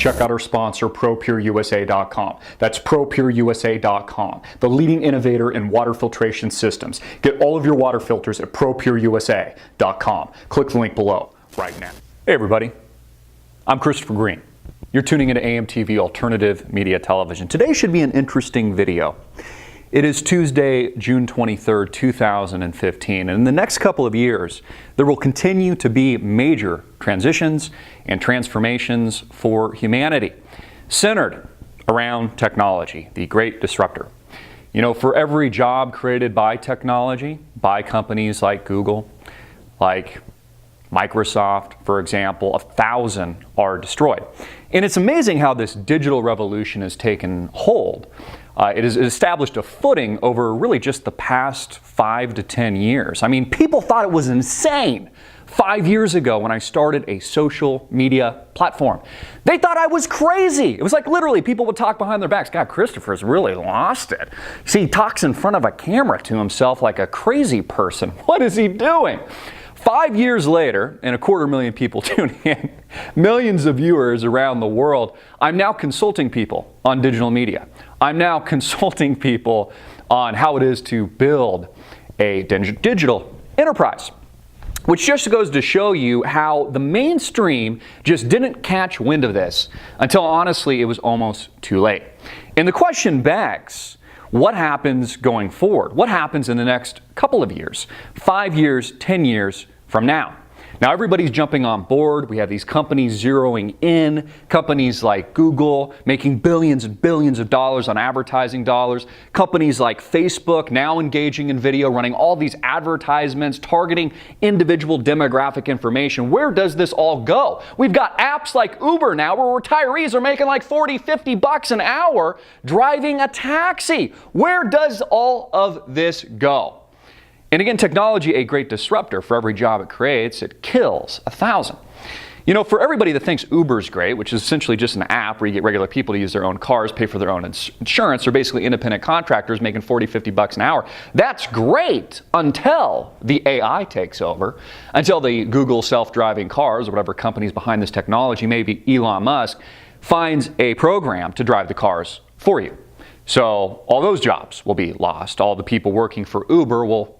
check out our sponsor, ProPureUSA.com. That's ProPureUSA.com, the leading innovator in water filtration systems. Get all of your water filters at ProPureUSA.com. Click the link below right now. Hey everybody, I'm Christopher Green. You're tuning into AMTV Alternative Media Television. Today should be an interesting video. It is Tuesday, June 23rd, 2015, and in the next couple of years, there will continue to be major transitions and transformations for humanity, centered around technology, the great disruptor. You know, for every job created by technology, by companies like Google, like Microsoft, for example, 1,000 are destroyed. And it's amazing how this digital revolution has taken hold. It has established a footing over really just the past 5 to 10 years. I mean, people thought it was insane 5 years ago when I started a social media platform. They thought I was crazy. It was like literally people would talk behind their backs. God, Christopher's really lost it. See, he talks in front of a camera to himself like a crazy person. What is he doing? 5 years later, and 250,000 people tuning in, millions of viewers around the world, I'm now consulting people on digital media. I'm now consulting people on how it is to build a digital enterprise, which just goes to show you how the mainstream just didn't catch wind of this until honestly it was almost too late. And the question begs, what happens going forward? What happens in the next couple of years, 5 years, 10 years from now? Now everybody's jumping on board. We have these companies zeroing in, companies like Google making billions and billions of dollars on advertising dollars, companies like Facebook now engaging in video, running all these advertisements, targeting individual demographic information. Where does this all go? We've got apps like Uber now where retirees are making like 40, 50 bucks an hour driving a taxi. Where does all of this go? And again, technology, a great disruptor. For every job it creates, it kills 1,000. You know, for everybody that thinks Uber's great, which is essentially just an app where you get regular people to use their own cars, pay for their own insurance, they're basically independent contractors making 40, 50 bucks an hour. That's great until the AI takes over, until the Google self-driving cars or whatever company's behind this technology, maybe Elon Musk, finds a program to drive the cars for you. So all those jobs will be lost. All the people working for Uber will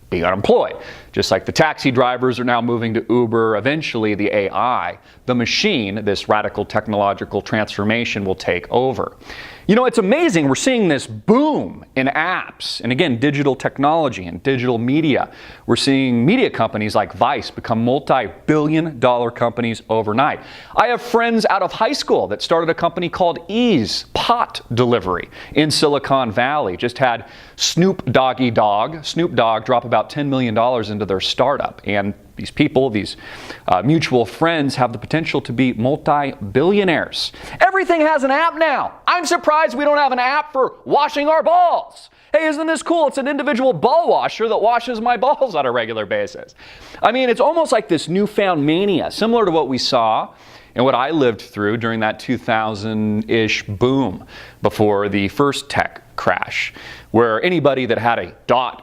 be unemployed. Just like the taxi drivers are now moving to Uber, eventually the AI, the machine, this radical technological transformation will take over. You know, it's amazing. We're seeing this boom in apps and again, digital technology and digital media. We're seeing media companies like Vice become multi-billion-dollar companies overnight. I have friends out of high school that started a company called Ease Pot Delivery in Silicon Valley. Just had Snoop Dogg drop about $10 million into their startup. And these people, these mutual friends have the potential to be multi-billionaires. Everything has an app now. I'm surprised we don't have an app for washing our balls. Hey, isn't this cool? It's an individual ball washer that washes my balls on a regular basis. I mean, it's almost like this newfound mania, similar to what we saw and what I lived through during that 2000-ish boom before the first tech crash, where anybody that had a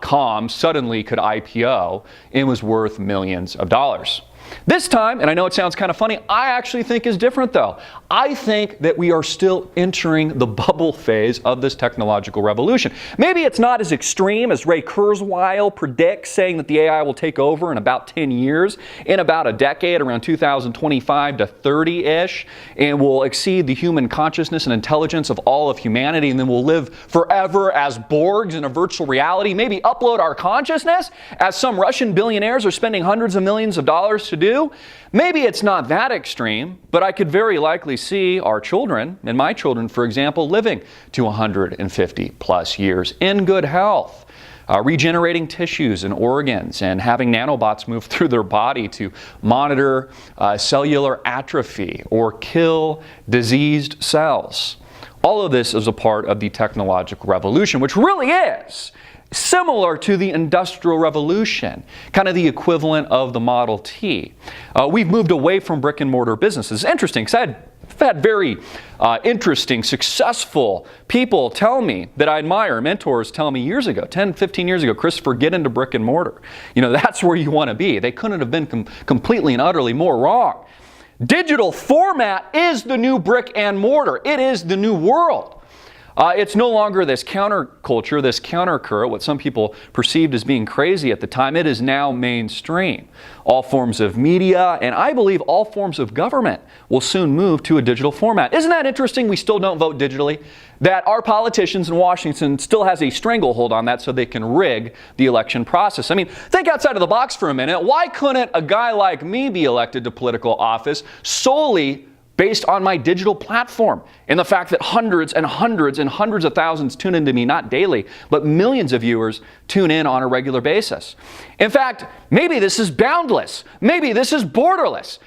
.com suddenly could IPO and was worth millions of dollars. This time, and I know it sounds kind of funny, I actually think is different though. I think that we are still entering the bubble phase of this technological revolution. Maybe it's not as extreme as Ray Kurzweil predicts, saying that the AI will take over in about 10 years, in about a decade, around 2025 to 30-ish, and will exceed the human consciousness and intelligence of all of humanity, and then we'll live forever as Borgs in a virtual reality, maybe upload our consciousness, as some Russian billionaires are spending hundreds of millions of dollars to do. Maybe it's not that extreme, but I could very likely see our children, and my children, for example, living to 150 plus years in good health, regenerating tissues and organs, and having nanobots move through their body to monitor cellular atrophy or kill diseased cells. All of this is a part of the technological revolution, which really is similar to the Industrial Revolution, kind of the equivalent of the Model T. We've moved away from brick and mortar businesses. It's interesting because I've had very interesting, successful people tell me that I admire, mentors tell me years ago, 10, 15 years ago, Christopher, get into brick and mortar. You know, that's where you want to be. They couldn't have been completely and utterly more wrong. Digital format is the new brick and mortar. It is the new world. It's no longer this counterculture, this countercurrent, what some people perceived as being crazy at the time. It is now mainstream. All forms of media, and I believe all forms of government, will soon move to a digital format. Isn't that interesting? We still don't vote digitally. That our politicians in Washington still has a stranglehold on that so they can rig the election process. I mean, think outside of the box for a minute. Why couldn't a guy like me be elected to political office solely based on my digital platform and the fact that hundreds and hundreds and hundreds of thousands tune into me, not daily, but millions of viewers tune in on a regular basis? In fact, maybe this is boundless. Maybe this is borderless.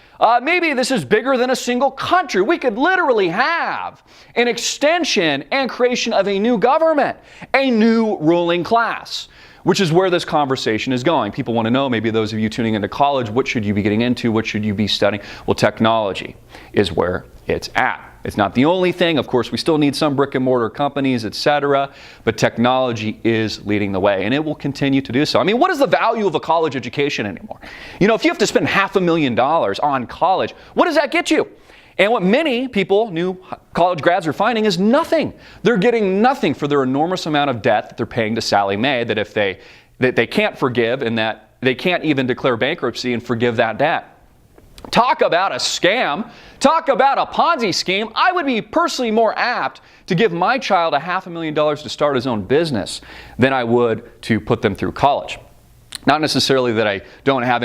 Maybe this is bigger than a single country. We could literally have an extension and creation of a new government, a new ruling class, which is where this conversation is going. People want to know, maybe those of you tuning into college, what should you be getting into? What should you be studying? Well, technology is where it's at. It's not the only thing. Of course, we still need some brick and mortar companies, etc. But technology is leading the way, and it will continue to do so. I mean, what is the value of a college education anymore? You know, if you have to spend $500,000 on college, what does that get you? And what many people, new college grads, are finding is nothing. They're getting nothing for their enormous amount of debt that they're paying to Sallie Mae, that if they can't forgive, and that they can't even declare bankruptcy and forgive that debt. Talk about a scam. Talk about a Ponzi scheme. I would be personally more apt to give my child $500,000 to start his own business than I would to put them through college. Not necessarily that I don't have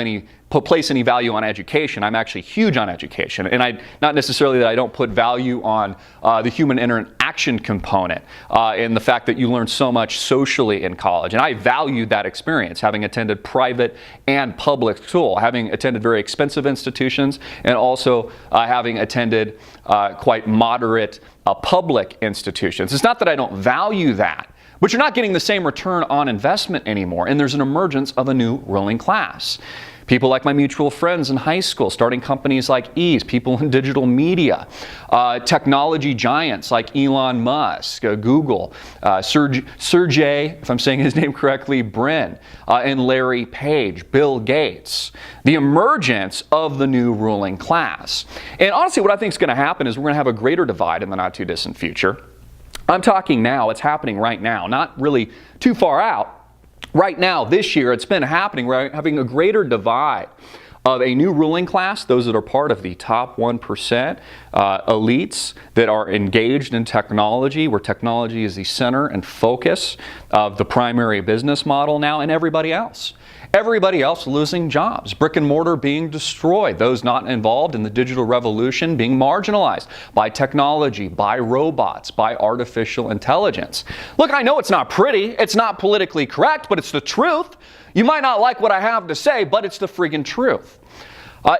place any value on education. I'm actually huge on education. And not necessarily that I don't put value on the human interaction component and the fact that you learn so much socially in college. And I valued that experience, having attended private and public school, having attended very expensive institutions, and also having attended quite moderate public institutions. It's not that I don't value that, but you're not getting the same return on investment anymore, and there's an emergence of a new ruling class. People like my mutual friends in high school, starting companies like Ease, people in digital media, technology giants like Elon Musk, Google, Sergey, if I'm saying his name correctly, Brin, and Larry Page, Bill Gates. The emergence of the new ruling class. And honestly, what I think is going to happen is we're going to have a greater divide in the not too distant future. I'm talking now, it's happening right now, not really too far out. Right now, this year, it's been happening. We're having a greater divide of a new ruling class, those that are part of the top 1% elites that are engaged in technology, where technology is the center and focus of the primary business model now, and everybody else. Everybody else losing jobs, brick and mortar being destroyed, those not involved in the digital revolution being marginalized by technology, by robots, by artificial intelligence. Look, I know it's not pretty, it's not politically correct, but it's the truth. You might not like what I have to say, but it's the friggin' truth.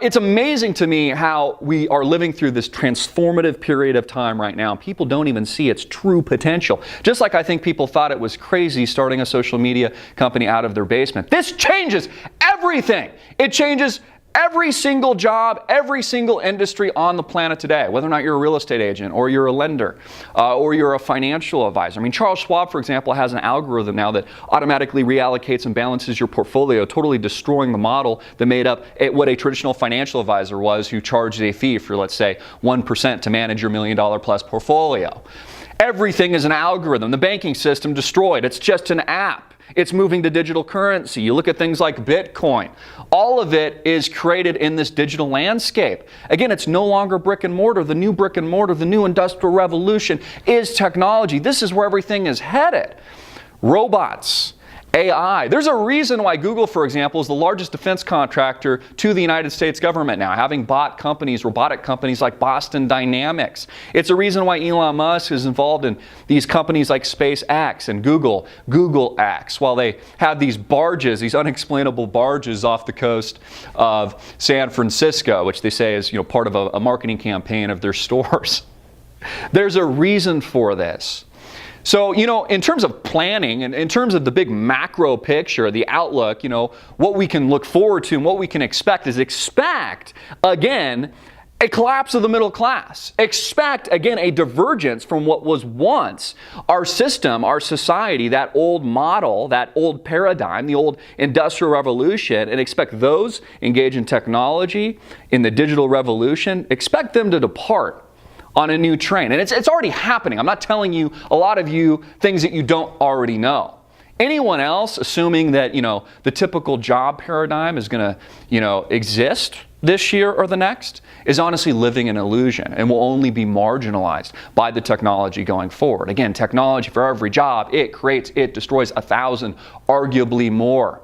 It's amazing to me how we are living through this transformative period of time right now. People don't even see its true potential. Just like I think people thought it was crazy starting a social media company out of their basement. This changes everything. It changes every single job, every single industry on the planet today, whether or not you're a real estate agent or you're a lender or you're a financial advisor. I mean, Charles Schwab, for example, has an algorithm now that automatically reallocates and balances your portfolio, totally destroying the model that made up what a traditional financial advisor was, who charged a fee for, let's say, 1% to manage your $1 million plus portfolio. Everything is an algorithm. The banking system destroyed. It's just an app. It's moving to digital currency. You look at things like Bitcoin. All of it is created in this digital landscape. Again, it's no longer brick and mortar. The new brick and mortar, the new industrial revolution is technology. This is where everything is headed. Robots, AI. There's a reason why Google, for example, is the largest defense contractor to the United States government now, having bought companies, robotic companies like Boston Dynamics. It's a reason why Elon Musk is involved in these companies like SpaceX and Google X, while they have these barges, these unexplainable barges off the coast of San Francisco, which they say is, part of a marketing campaign of their stores. There's a reason for this. So, in terms of planning and in terms of the big macro picture, the outlook, what we can look forward to and what we can expect is again, a collapse of the middle class. Expect, again, a divergence from what was once our system, our society, that old model, that old paradigm, the old industrial revolution, and expect those engaged in technology, in the digital revolution, expect them to depart on a new train. And it's already happening. I'm not telling you, a lot of you, things that you don't already know. Anyone else assuming that, the typical job paradigm is going to, exist this year or the next is honestly living an illusion and will only be marginalized by the technology going forward. Again, technology for every job, it creates, it destroys 1,000, arguably more.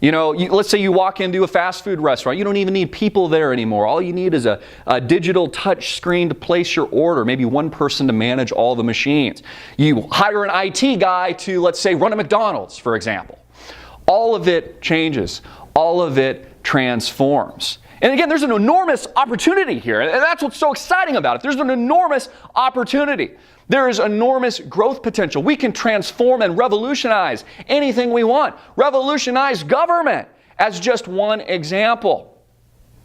Let's say you walk into a fast food restaurant. You don't even need people there anymore. All you need is a digital touch screen to place your order, maybe one person to manage all the machines. You hire an IT guy to, let's say, run a McDonald's, for example. All of it changes. All of it transforms. And again, there's an enormous opportunity here, and that's what's so exciting about it. There's an enormous opportunity. There is enormous growth potential. We can transform and revolutionize anything we want. Revolutionize government as just one example.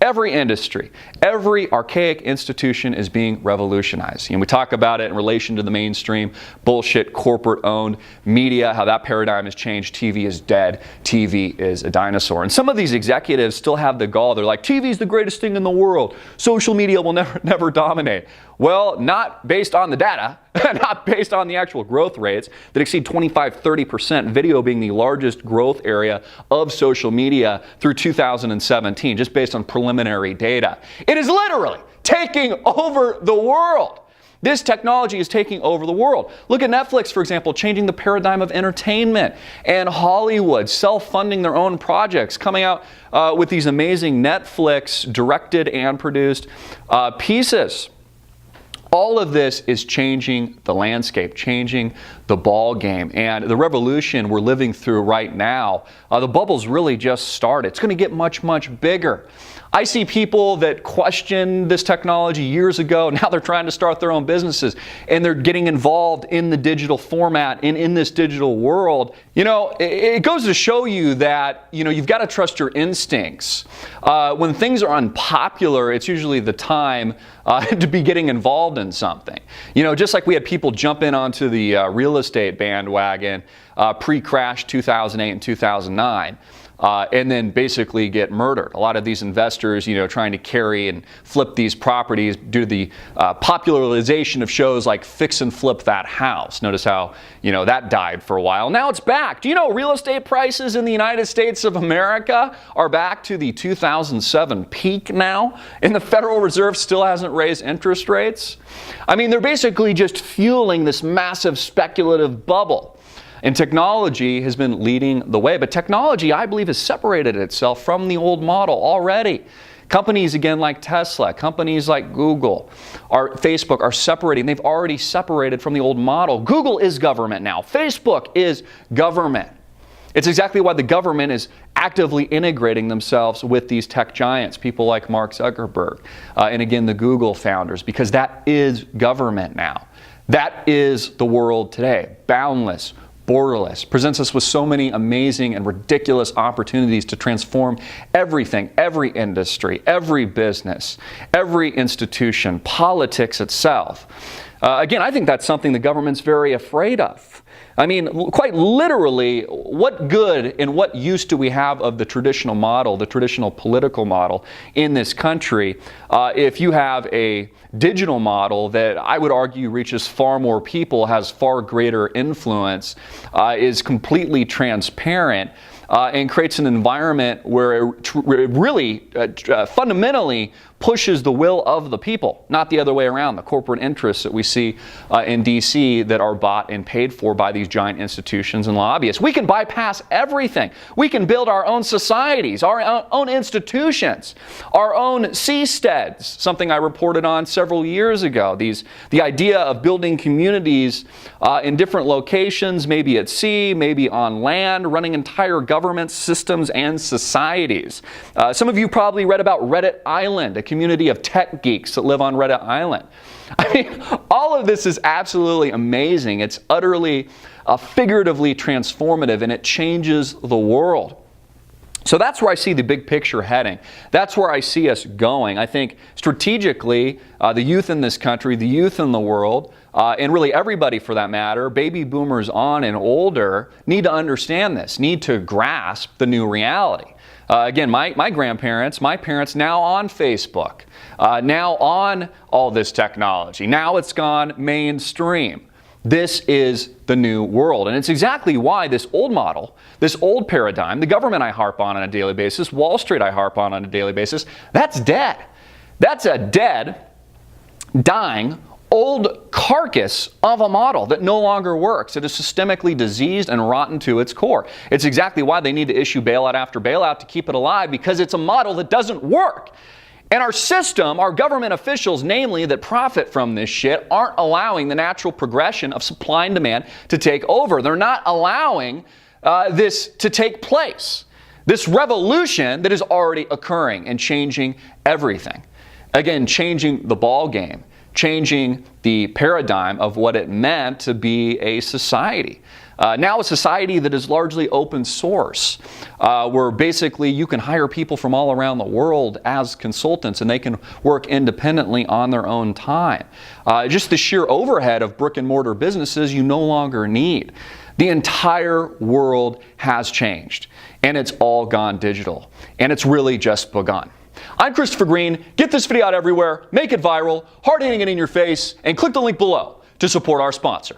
Every industry, every archaic institution is being revolutionized. We talk about it in relation to the mainstream bullshit corporate-owned media, how that paradigm has changed. TV is dead. TV is a dinosaur. And some of these executives still have the gall. They're like, TV is the greatest thing in the world. Social media will never dominate. Well, not based on the data, not based on the actual growth rates that exceed 25-30%, video being the largest growth area of social media through 2017, just based on preliminary data. It is literally taking over the world. This technology is taking over the world. Look at Netflix, for example, changing the paradigm of entertainment, and Hollywood self-funding their own projects, coming out with these amazing Netflix directed and produced pieces. All of this is changing the landscape, changing the ball game. And the revolution we're living through right now, the bubble's really just started. It's going to get much, much bigger. I see people that questioned this technology years ago. Now they're trying to start their own businesses, and they're getting involved in the digital format, in this digital world. It goes to show you that, you've got to trust your instincts. When things are unpopular, it's usually the time to be getting involved in something. Just like we had people jump in onto the real estate bandwagon pre-crash 2008 and 2009. And then basically get murdered. A lot of these investors, trying to carry and flip these properties due to the popularization of shows like Fix and Flip That House. Notice how, that died for a while. Now it's back. Do you know real estate prices in the United States of America are back to the 2007 peak now? And the Federal Reserve still hasn't raised interest rates? They're basically just fueling this massive speculative bubble. And technology has been leading the way. But technology, I believe, has separated itself from the old model already. Companies, again, like Tesla, companies like Google, Facebook are separating. They've already separated from the old model. Google is government now. Facebook is government. It's exactly why the government is actively integrating themselves with these tech giants, people like Mark Zuckerberg, and again, the Google founders, because that is government now. That is the world today. Boundless, borderless, presents us with so many amazing and ridiculous opportunities to transform everything, every industry, every business, every institution, politics itself. Again, I think that's something the government's very afraid of. Quite literally, what good and what use do we have of the traditional model, the traditional political model in this country, if you have a digital model that I would argue reaches far more people, has far greater influence, is completely transparent, and creates an environment where it really fundamentally pushes the will of the people, not the other way around, the corporate interests that we see in D.C. that are bought and paid for by these giant institutions and lobbyists. We can bypass everything. We can build our own societies, our own institutions, our own seasteads, something I reported on several years ago. The idea of building communities in different locations, maybe at sea, maybe on land, running entire government systems and societies. Some of you probably read about Reddit Island, a community of tech geeks that live on Reddit Island. All of this is absolutely amazing. It's utterly, figuratively transformative, and it changes the world. So that's where I see the big picture heading. That's where I see us going. I think strategically, the youth in this country, the youth in the world, and really everybody for that matter, baby boomers on and older, need to understand this, need to grasp the new reality. Again, my grandparents, my parents now on Facebook, now on all this technology. Now it's gone mainstream. This is the new world. And it's exactly why this old model, this old paradigm, the government I harp on a daily basis, Wall Street I harp on a daily basis, that's dead. That's a dead, dying, old carcass of a model that no longer works. It is systemically diseased and rotten to its core. It's exactly why they need to issue bailout after bailout to keep it alive, because it's a model that doesn't work. And our system, our government officials, namely, that profit from this shit, aren't allowing the natural progression of supply and demand to take over. They're not allowing this to take place. This revolution that is already occurring and changing everything. Again, changing the ball game, changing the paradigm of what it meant to be a society. Now a society that is largely open source, where basically you can hire people from all around the world as consultants and they can work independently on their own time. Just the sheer overhead of brick and mortar businesses you no longer need. The entire world has changed, and it's all gone digital, and it's really just begun. I'm Christopher Green. Get this video out everywhere, make it viral, hard hitting it in your face, and click the link below to support our sponsor.